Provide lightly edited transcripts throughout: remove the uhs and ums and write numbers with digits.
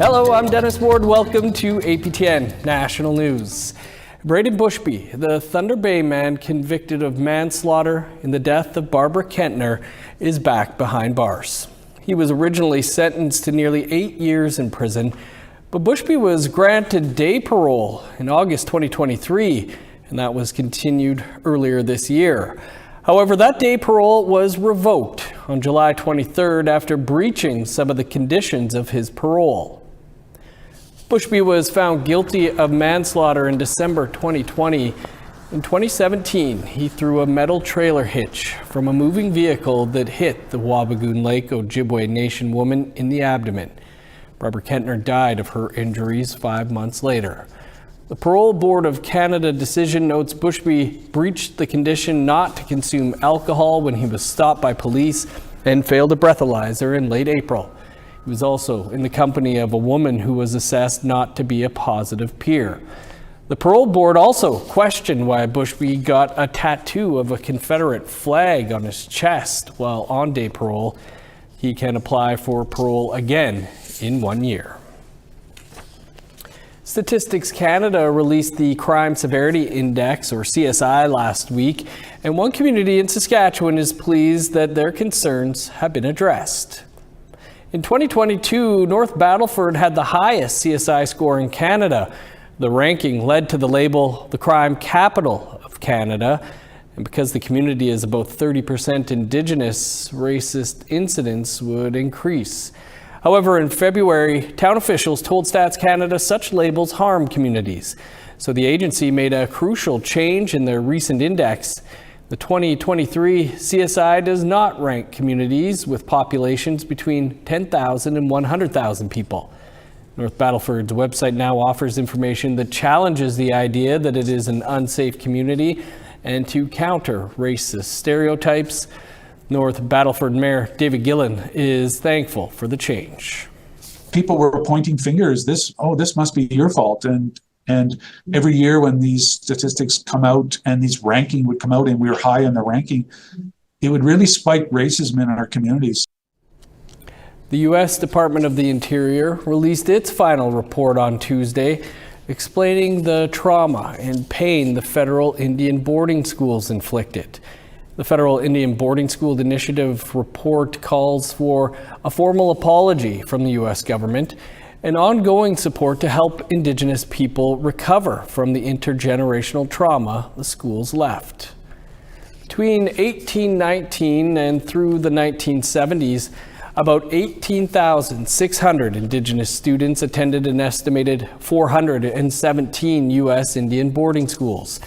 Hello, I'm Dennis Ward. Welcome to APTN National News. Brayden Bushby, the Thunder Bay man convicted of manslaughter in the death of Barbara Kentner, is back behind bars. He was originally sentenced to nearly 8 years in prison, but Bushby was granted day parole in August 2023, and that was continued earlier this year. However, that day parole was revoked on July 23rd after breaching some of the conditions of his parole. Bushby was found guilty of manslaughter in December 2020. In 2017, he threw a metal trailer hitch from a moving vehicle that hit the Wabigoon Lake Ojibwe Nation woman in the abdomen. Barbara Kentner died of her injuries 5 months later. The Parole Board of Canada decision notes Bushby breached the condition not to consume alcohol when he was stopped by police and failed a breathalyzer in late April. He was also in the company of a woman who was assessed not to be a positive peer. The parole board also questioned why Bushby got a tattoo of a Confederate flag on his chest while on day parole. He can apply for parole again in 1 year. Statistics Canada released the Crime Severity Index, or CSI, last week, and one community in Saskatchewan is pleased that their concerns have been addressed. In 2022, North Battleford had the highest CSI score in Canada. The ranking led to the label the crime capital of Canada. And because the community is about 30% Indigenous, racist incidents would increase. However, in February, town officials told Stats Canada such labels harm communities. So the agency made a crucial change in their recent index. The 2023 CSI does not rank communities with populations between 10,000 and 100,000 people. North Battleford's website now offers information that challenges the idea that it is an unsafe community and to counter racist stereotypes. North Battleford Mayor David Gillen is thankful for the change. People were pointing fingers. This must be your fault. And every year when these statistics come out and these ranking would come out and we were high in the ranking, it would really spike racism in our communities. The U.S. Department of the Interior released its final report on Tuesday, explaining the trauma and pain the federal Indian boarding schools inflicted. The Federal Indian Boarding School Initiative report calls for a formal apology from the U.S. government and ongoing support to help Indigenous people recover from the intergenerational trauma the schools left. Between 1819 and through the 1970s, about 18,600 Indigenous students attended an estimated 417 U.S. Indian boarding schools.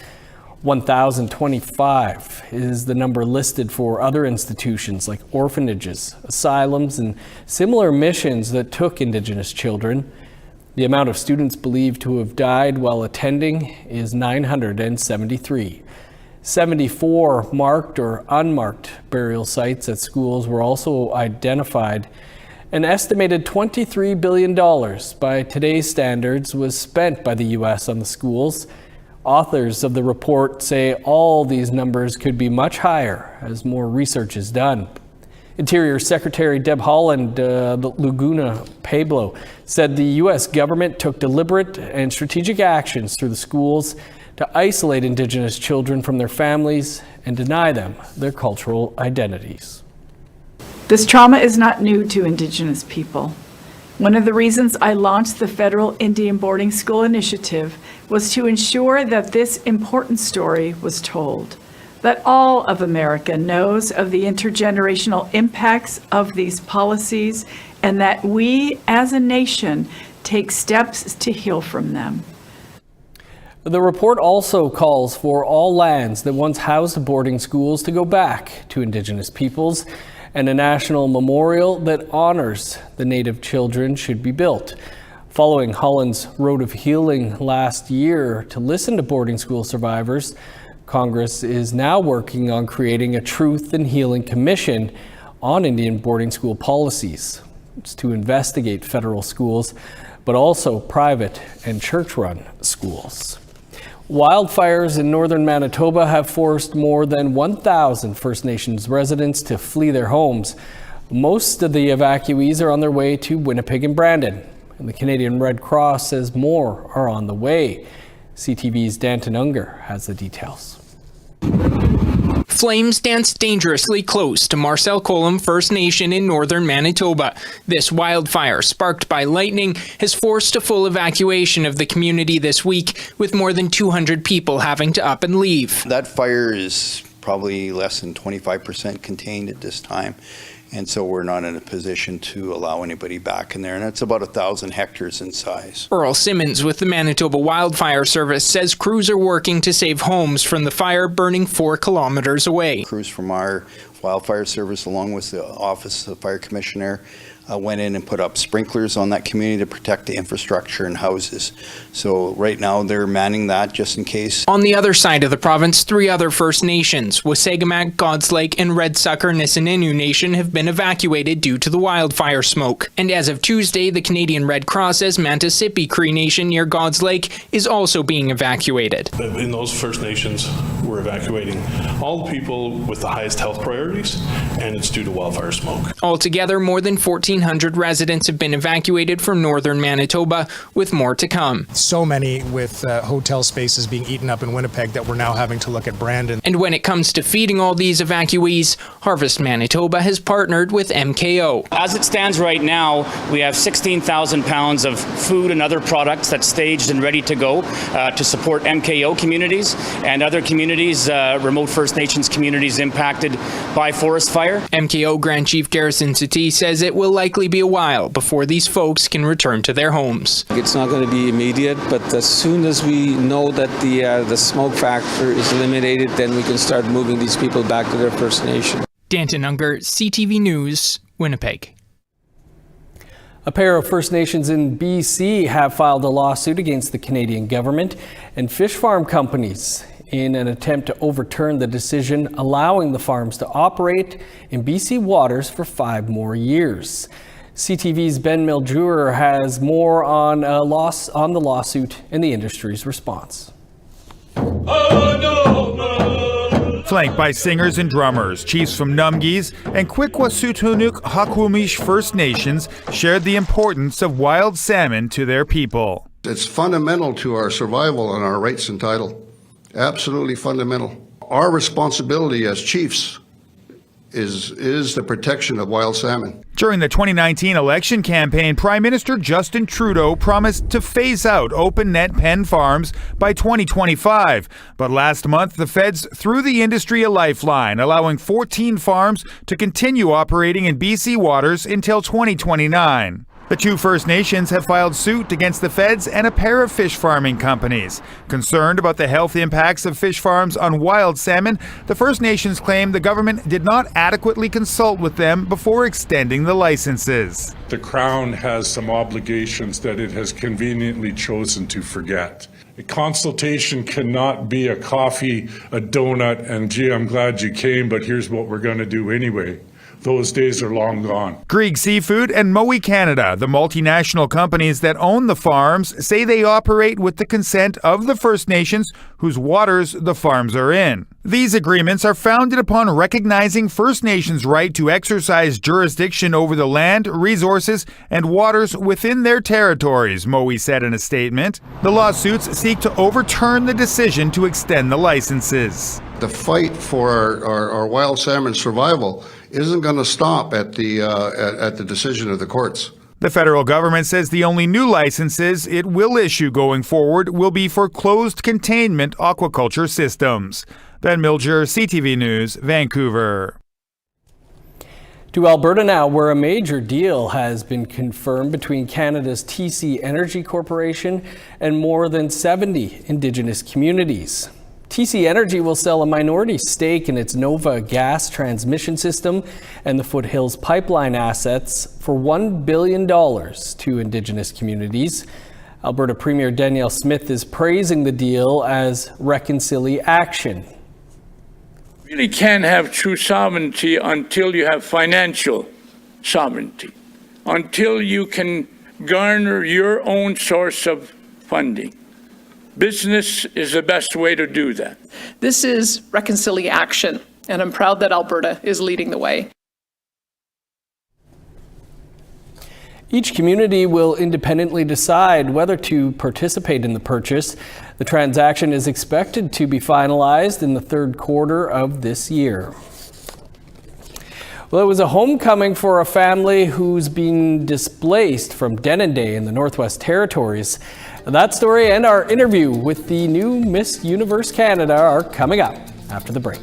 1,025 is the number listed for other institutions like orphanages, asylums, and similar missions that took Indigenous children. The amount of students believed to have died while attending is 973. 74 marked or unmarked burial sites at schools were also identified. An estimated $23 billion by today's standards was spent by the U.S. on the schools. Authors of the report say all these numbers could be much higher as more research is done. Interior Secretary Deb Haaland, Laguna Pueblo, said the U.S. government took deliberate and strategic actions through the schools to isolate Indigenous children from their families and deny them their cultural identities. This trauma is not new to Indigenous people. One of the reasons I launched the Federal Indian Boarding School Initiative was to ensure that this important story was told, that all of America knows of the intergenerational impacts of these policies, and that we as a nation take steps to heal from them. The report also calls for all lands that once housed boarding schools to go back to Indigenous peoples, and a national memorial that honors the Native children should be built. Following Holland's Road of Healing last year to listen to boarding school survivors, Congress is now working on creating a Truth and Healing Commission on Indian boarding school policies. It's to investigate federal schools, but also private and church-run schools. Wildfires in northern Manitoba have forced more than 1,000 First Nations residents to flee their homes. Most of the evacuees are on their way to Winnipeg and Brandon. And the Canadian Red Cross says more are on the way. CTV's Danton Unger has the details. Flames dance dangerously close to Marcel Colum First Nation in northern Manitoba. This wildfire, sparked by lightning, has forced a full evacuation of the community this week, with more than 200 people having to up and leave. That fire is probably less than 25% contained at this time. And so we're not in a position to allow anybody back in there. And it's about 1,000 hectares in size. Earl Simmons with the Manitoba Wildfire Service says crews are working to save homes from the fire burning 4 kilometers away. Crews from our wildfire service, along with the Office of the Fire Commissioner, went in and put up sprinklers on that community to protect the infrastructure and houses. So right now they're manning that just in case. On the other side of the province, 3 other First Nations, Wasagamak, God's Lake, and Red Sucker Nisininu Nation, have been evacuated due to the wildfire smoke. And as of Tuesday, the Canadian Red Cross says Mantisippi Cree Nation near God's Lake is also being evacuated. In those First Nations, we're evacuating all the people with the highest health priorities, and it's due to wildfire smoke. Altogether, more than 1,400 residents have been evacuated from northern Manitoba, with more to come. So many with hotel spaces being eaten up in Winnipeg that we're now having to look at Brandon. And when it comes to feeding all these evacuees, Harvest Manitoba has partnered with MKO. As it stands right now, we have 16,000 pounds of food and other products that's staged and ready to go to support MKO communities and other communities, remote First Nations communities impacted by forest fire. MKO Grand Chief Garrison Satie says it will likely be a while before these folks can return to their homes. It's not going to be immediate, but as soon as we know that the smoke factor is eliminated, then we can start moving these people back to their First Nation. Danton Unger, CTV News, Winnipeg. A pair of First Nations in BC have filed a lawsuit against the Canadian government and fish farm companies in an attempt to overturn the decision allowing the farms to operate in BC waters for 5 more years. CTV's Ben Mildrewer has more on the lawsuit and the industry's response. Flanked by singers and drummers, chiefs from Numgis and Kwikwasutunick Hakumish First Nations shared the importance of wild salmon to their people. It's fundamental to our survival and our rights and title. Absolutely fundamental. Our responsibility as chiefs is the protection of wild salmon. During the 2019 election campaign, Prime Minister Justin Trudeau promised to phase out open net pen farms by 2025. But last month, the feds threw the industry a lifeline, allowing 14 farms to continue operating in BC waters until 2029. The 2 First Nations have filed suit against the feds and a pair of fish farming companies. Concerned about the health impacts of fish farms on wild salmon, the First Nations claim the government did not adequately consult with them before extending the licenses. The Crown has some obligations that it has conveniently chosen to forget. A consultation cannot be a coffee, a donut, and gee, I'm glad you came, but here's what we're going to do anyway. Those days are long gone. Grieg Seafood and Mowi Canada, the multinational companies that own the farms, say they operate with the consent of the First Nations whose waters the farms are in. These agreements are founded upon recognizing First Nations' right to exercise jurisdiction over the land, resources, and waters within their territories, Mowi said in a statement. The lawsuits seek to overturn the decision to extend the licenses. The fight for our wild salmon survival isn't going to stop at the decision of the courts. The federal government says the only new licenses it will issue going forward will be for closed containment aquaculture systems. Ben Mildrewer, CTV News, Vancouver. To Alberta now, where a major deal has been confirmed between Canada's TC Energy Corporation and more than 70 Indigenous communities. TC Energy will sell a minority stake in its Nova gas transmission system and the Foothills pipeline assets for $1 billion to Indigenous communities. Alberta Premier Danielle Smith is praising the deal as reconciliation. You really can't have true sovereignty until you have financial sovereignty, until you can garner your own source of funding. Business is the best way to do that. This is reconciliation, and I'm proud that Alberta is leading the way. Each community will independently decide whether to participate in the purchase. The transaction is expected to be finalized in the third quarter of this year. Well, it was a homecoming for a family who's been displaced from Dena in the Northwest Territories. That story and our interview with the new Miss Universe Canada are coming up after the break.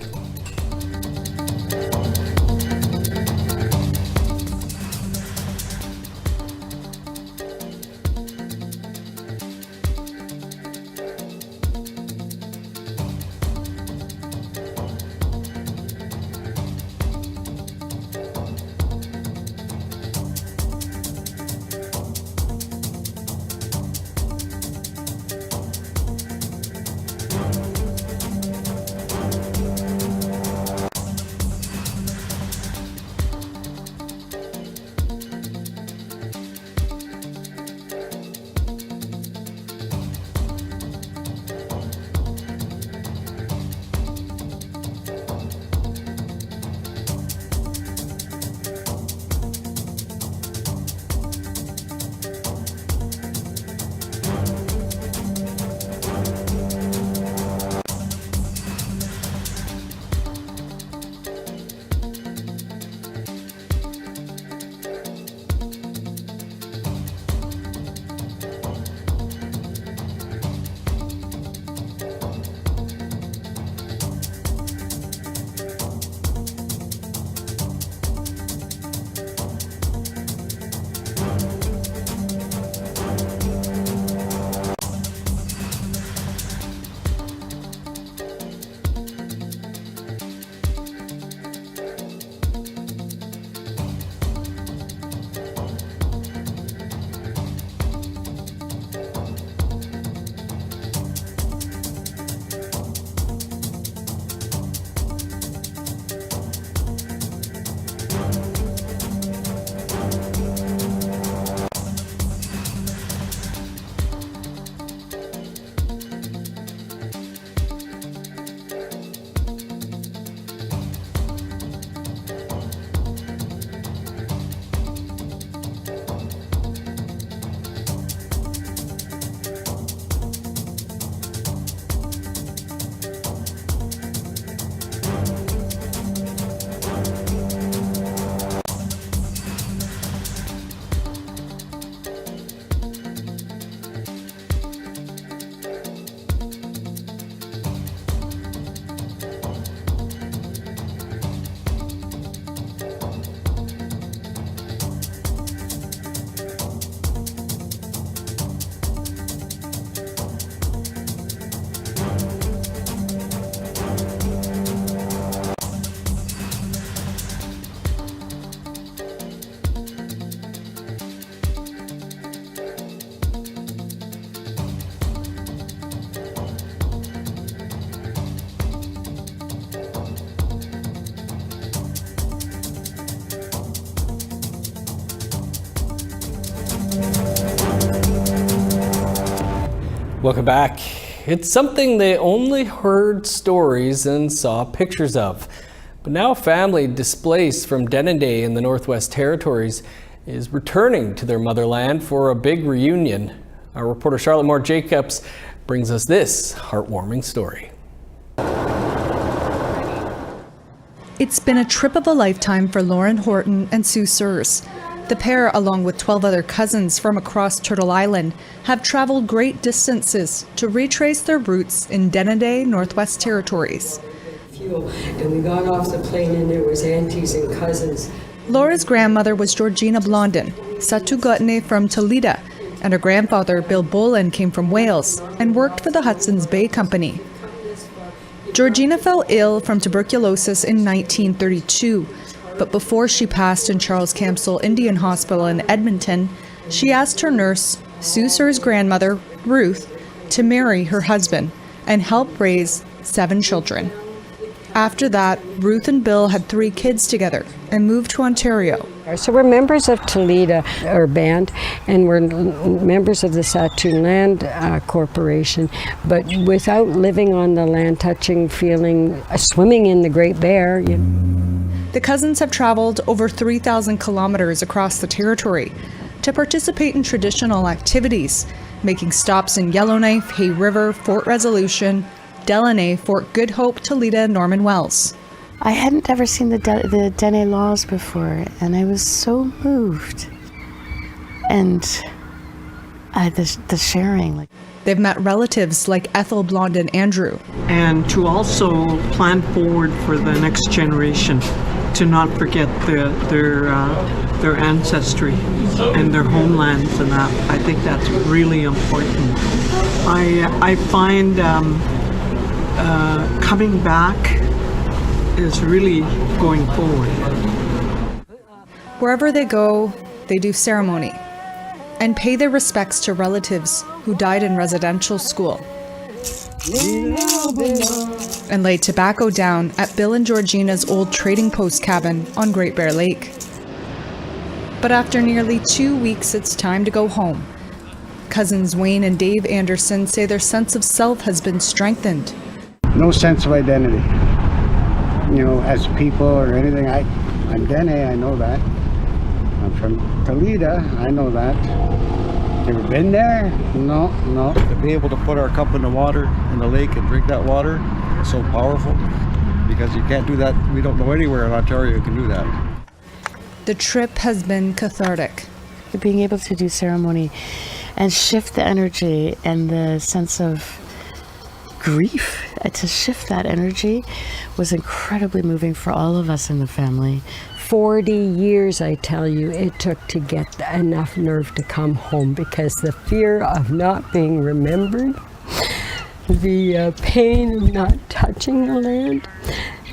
Welcome back. It's something they only heard stories and saw pictures of. But now a family displaced from Dena in the Northwest Territories is returning to their motherland for a big reunion. Our reporter Charlotte Moore Jacobs brings us this heartwarming story. It's been a trip of a lifetime for Lauren Horton and Sue Sears. The pair, along with 12 other cousins from across Turtle Island, have traveled great distances to retrace their roots in Dena, Northwest Territories. And we got off the plane and there was aunties and cousins. Laura's grandmother was Georgina Blondin, Satugutne from Toledo, and her grandfather, Bill Boland, came from Wales and worked for the Hudson's Bay Company. Georgina fell ill from tuberculosis in 1932. But before she passed in Charles Camsell Indian Hospital in Edmonton, she asked her nurse, Sue Sears' grandmother, Ruth, to marry her husband and help raise 7 children. After that, Ruth and Bill had 3 kids together and moved to Ontario. So we're members of Toledo, our band, and we're members of the Saturn Land Corporation, but without living on the land, touching, feeling, swimming in the Great Bear. You know. The cousins have traveled over 3,000 kilometers across the territory. to participate in traditional activities, making stops in Yellowknife, Hay River, Fort Resolution, Delaney, Fort Good Hope, Toledo, and Norman Wells. I hadn't ever seen the Dena laws before, and I was so moved. And the sharing. They've met relatives like Ethel, Blonde, and Andrew. And to also plan forward for the next generation, to not forget their ancestry and their homelands, and that. I think that's really important. I find coming back is really going forward. Wherever they go, they do ceremony and pay their respects to relatives who died in residential school, and lay tobacco down at Bill and Georgina's old trading post cabin on Great Bear Lake. But after nearly 2 weeks, it's time to go home. Cousins Wayne and Dave Anderson say their sense of self has been strengthened. No sense of identity, as people or anything. I'm Dena, I know that. I'm from Toledo, I know that. Ever been there? No. To be able to put our cup in the water, in the lake, and drink that water is so powerful, because you can't do that. We don't know anywhere in Ontario you can do that. The trip has been cathartic. Being able to do ceremony and shift the energy and the sense of grief, to shift that energy was incredibly moving for all of us in the family. 40 years, I tell you, it took to get enough nerve to come home, because the fear of not being remembered, the pain of not touching the land,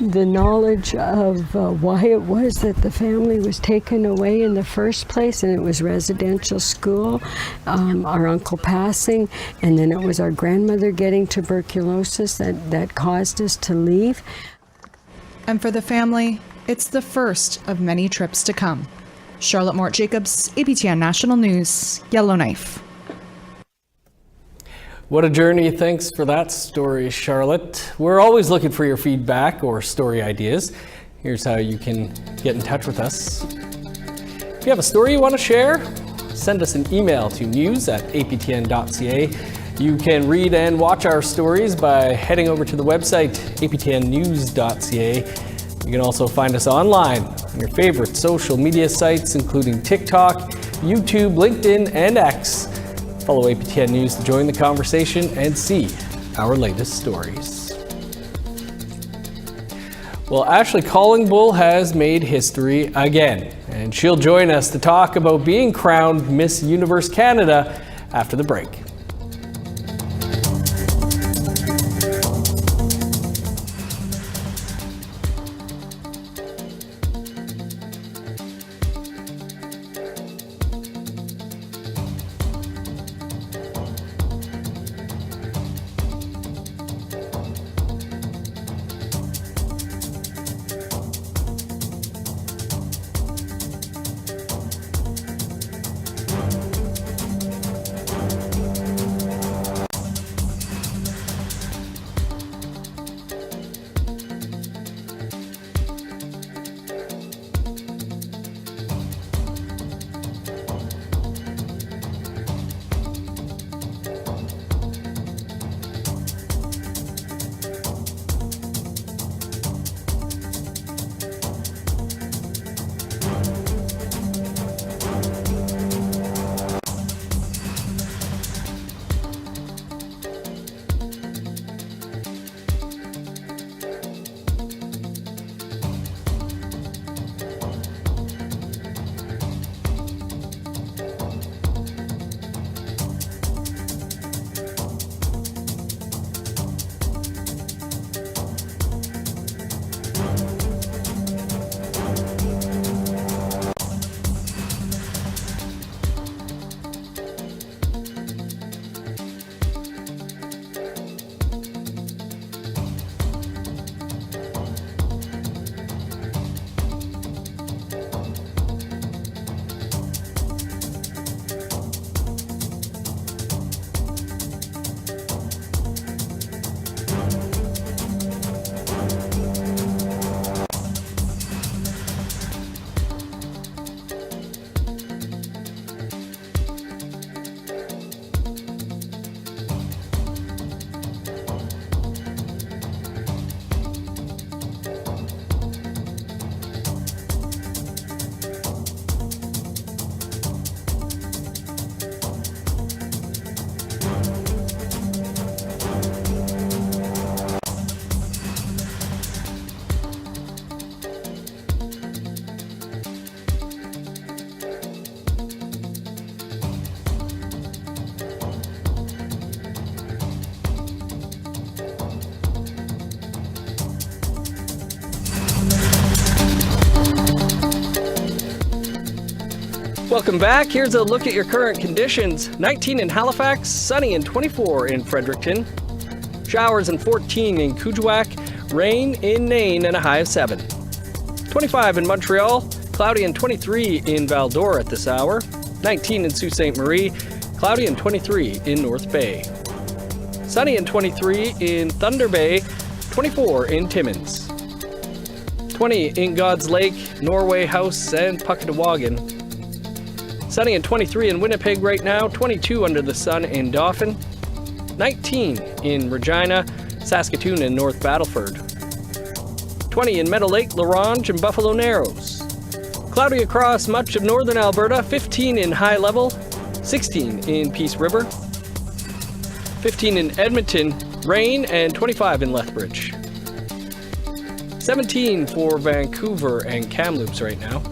the knowledge of why it was that the family was taken away in the first place, and it was residential school, our uncle passing, and then it was our grandmother getting tuberculosis that caused us to leave. And for the family, it's the first of many trips to come. Charlotte Mort Jacobs, APTN National News, Yellowknife. What a journey. Thanks for that story, Charlotte. We're always looking for your feedback or story ideas. Here's how you can get in touch with us. If you have a story you want to share, send us an email to news@aptn.ca. You can read and watch our stories by heading over to the website, aptnnews.ca. You can also find us online on your favorite social media sites, including TikTok, YouTube, LinkedIn, and X. Follow APTN News to join the conversation and see our latest stories. Well, Ashley Collingbull has made history again, and she'll join us to talk about being crowned Miss Universe Canada after the break. Welcome back. Here's a look at your current conditions. 19 in Halifax, sunny and 24 in Fredericton. Showers and 14 in Kuujjuaq, rain in Nain and a high of 7. 25 in Montreal, cloudy and 23 in Val-d'Or at this hour. 19 in Sault Ste. Marie, cloudy and 23 in North Bay. Sunny and 23 in Thunder Bay, 24 in Timmins. 20 in God's Lake, Norway House and Puckatawagan. Sunny and 23 in Winnipeg right now, 22 under the sun in Dauphin, 19 in Regina, Saskatoon and North Battleford, 20 in Meadow Lake, La Ronge and Buffalo Narrows. Cloudy across much of northern Alberta, 15 in High Level, 16 in Peace River, 15 in Edmonton, rain and 25 in Lethbridge. 17 for Vancouver and Kamloops right now.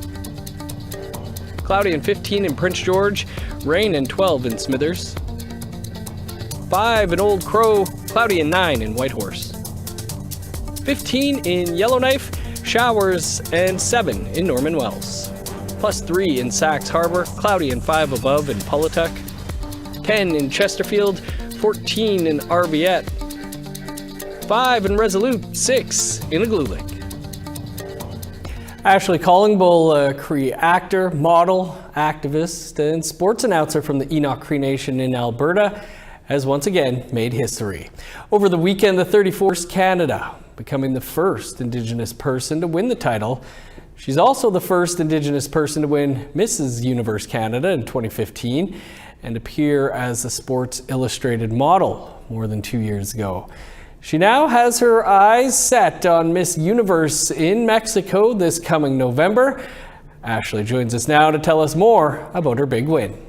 Cloudy and 15 in Prince George, rain and 12 in Smithers. 5 in Old Crow, cloudy and 9 in Whitehorse. 15 in Yellowknife, showers and 7 in Norman Wells. Plus 3 in Sax Harbor, cloudy and 5 above in Pawatuck. 10 in Chesterfield, 14 in Arviette. 5 in Resolute, 6 in Igloolik. Ashley Collingbull, a Cree actor, model, activist, and sports announcer from the Enoch Cree Nation in Alberta, has once again made history. Over the weekend, the 34th Canada, becoming the first Indigenous person to win the title. She's also the first Indigenous person to win Mrs. Universe Canada in 2015 and appear as a Sports Illustrated model more than 2 years ago. She now has her eyes set on Miss Universe in Mexico this coming November. Ashley joins us now to tell us more about her big win.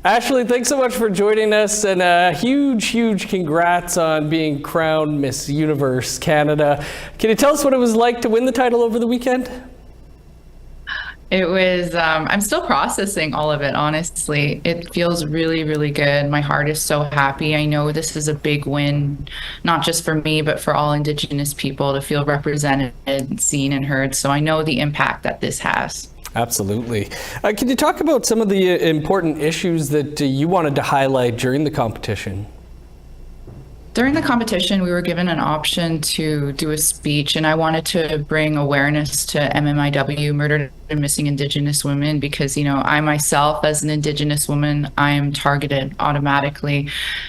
Ashley, thanks so much for joining us, and a huge congrats on being crowned Miss Universe Canada. Can you tell us what it was like to win the title over the weekend? It was, I'm still processing all of it, honestly. It feels really good. My heart is so happy. I know this is a big win, not just for me, but for all Indigenous people to feel represented, seen, and heard. So I know the impact that this has. Absolutely. Can you talk about some of the important issues that you wanted to highlight during the competition? During the competition, we were given an option to do a speech, and I wanted to bring awareness to MMIW, murdered and missing Indigenous women, because, you know, I myself, as an Indigenous woman, I am targeted automatically.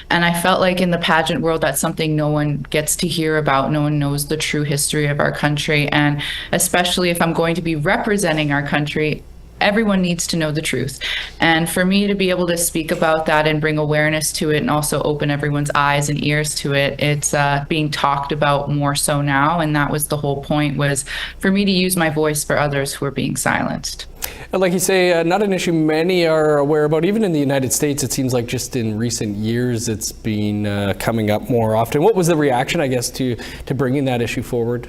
And I felt like in the pageant world, that's something no one gets to hear about. No one knows the true history of our country. And especially if I'm going to be representing our country, everyone needs to know the truth. And for me to be able to speak about that and bring awareness to it and also open everyone's eyes and ears to it, it's being talked about more so now. And that was the whole point, was for me to use my voice for others who are being silenced. And like you say, not an issue many are aware about. Even in the United States, it seems like just in recent years, it's been coming up more often. What was the reaction, I guess, to bringing that issue forward?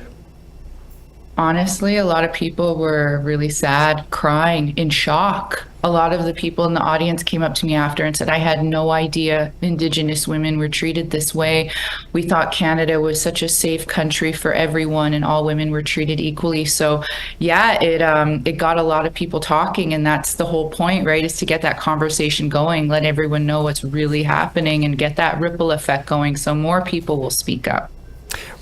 Honestly, a lot of people were really sad, crying, in shock. A lot of the people in the audience came up to me after and said, I had no idea Indigenous women were treated this way. We thought Canada was such a safe country for everyone and all women were treated equally. So yeah, it got a lot of people talking, and that's the whole point, right? Is to get that conversation going, let everyone know what's really happening and get that ripple effect going so more people will speak up.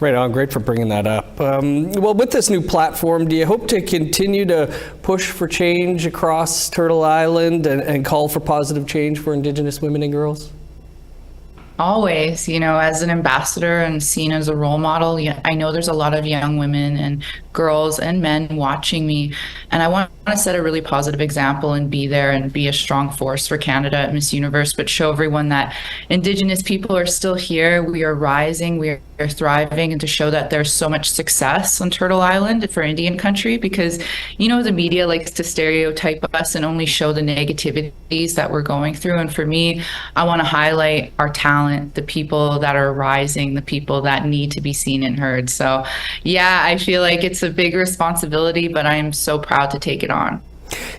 Right on. Great for bringing that up. Well, with this new platform, do you hope to continue to push for change across Turtle Island and call for positive change for Indigenous women and girls? Always, you know, as an ambassador and seen as a role model, I know there's a lot of young women and girls and men watching me, and I want to set a really positive example and be there and be a strong force for Canada at Miss Universe, but show everyone that Indigenous people are still here, we are rising, we are thriving, and to show that there's so much success on Turtle Island for Indian country, because, you know, the media likes to stereotype us and only show the negativities that we're going through, and for me, I want to highlight our talent, the people that are rising, the people that need to be seen and heard. So yeah, I feel like it's a big responsibility, but I'm so proud to take it on.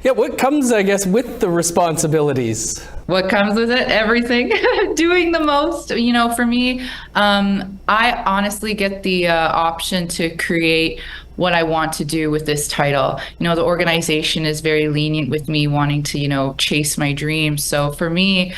Yeah, what comes, I guess, with the responsibilities? What comes with it? Everything. Doing the most. You know, for me, I honestly get the option to create what I want to do with this title. You know, the organization is very lenient with me wanting to, you know, chase my dreams. So for me,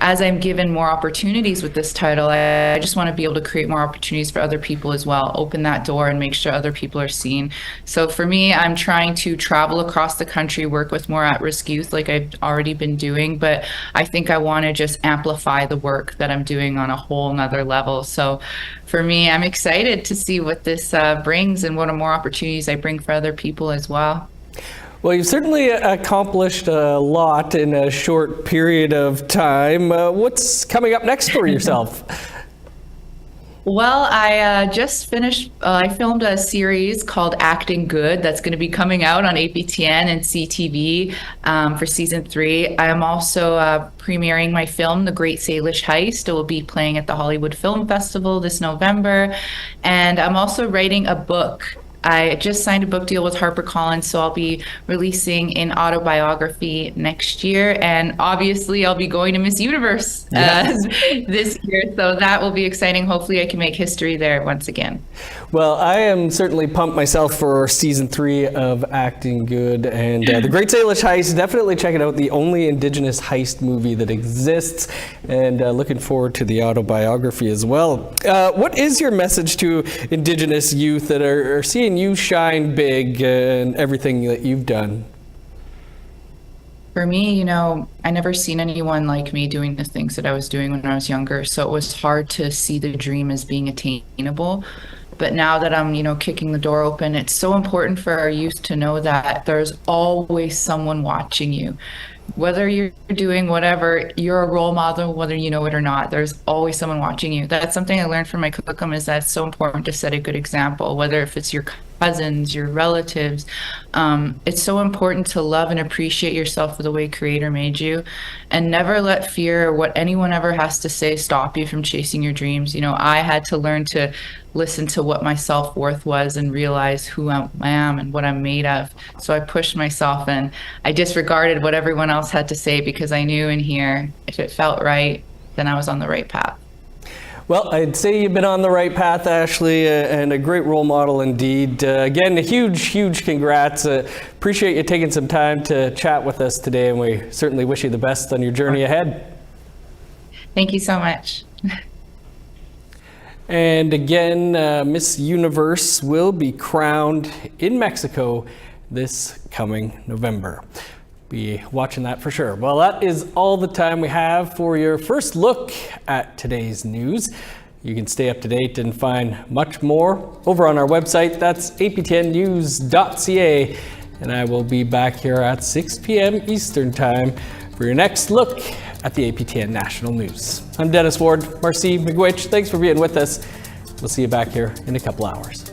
as I'm given more opportunities with this title, I just want to be able to create more opportunities for other people as well, open that door and make sure other people are seen. So for me, I'm trying to travel across the country, work with more at-risk youth like I've already been doing, but I think I want to just amplify the work that I'm doing on a whole nother level. So for me, I'm excited to see what this brings and what more opportunities I bring for other people as well. Well, you've certainly accomplished a lot in a short period of time. What's coming up next for yourself? Well, I just finished, I filmed a series called Acting Good that's going to be coming out on APTN and CTV for season 3. I am also premiering my film, The Great Salish Heist. It will be playing at the Hollywood Film Festival this November. And I'm also writing a book. I just signed a book deal with HarperCollins, so I'll be releasing an autobiography next year. And obviously, I'll be going to Miss Universe this year, so that will be exciting. Hopefully, I can make history there once again. Well, I am certainly pumped myself for season 3 of Acting Good, and The Great Salish Heist. Definitely check it out, the only Indigenous heist movie that exists, and looking forward to the autobiography as well. What is your message to Indigenous youth that are seeing you shine big and everything that you've done? For me, you know, I never seen anyone like me doing the things that I was doing when I was younger, so it was hard to see the dream as being attainable. But now that I'm, you know, kicking the door open, it's so important for our youth to know that there's always someone watching you. Whether you're doing whatever, you're a role model, whether you know it or not, there's always someone watching you. That's something I learned from my cookum, is that it's so important to set a good example, whether if it's your cousins, your relatives. It's so important to love and appreciate yourself for the way Creator made you, and never let fear or what anyone ever has to say stop you from chasing your dreams. You know, I had to learn to listen to what my self-worth was and realize who I am and what I'm made of. So I pushed myself and I disregarded what everyone else had to say, because I knew in here, if it felt right, then I was on the right path. Well, I'd say you've been on the right path, Ashley, and a great role model indeed. Again, a huge congrats. Appreciate you taking some time to chat with us today, and we certainly wish you the best on your journey ahead. Thank you so much. And again, Miss Universe will be crowned in Mexico this coming November. Be watching that for sure. Well, that is all the time we have for your first look at today's news. You can stay up to date and find much more over on our website. That's aptnnews.ca. And I will be back here at 6 p.m. Eastern Time for your next look at the APTN National News. I'm Dennis Ward. Marcy McGuich, thanks for being with us. We'll see you back here in a couple hours.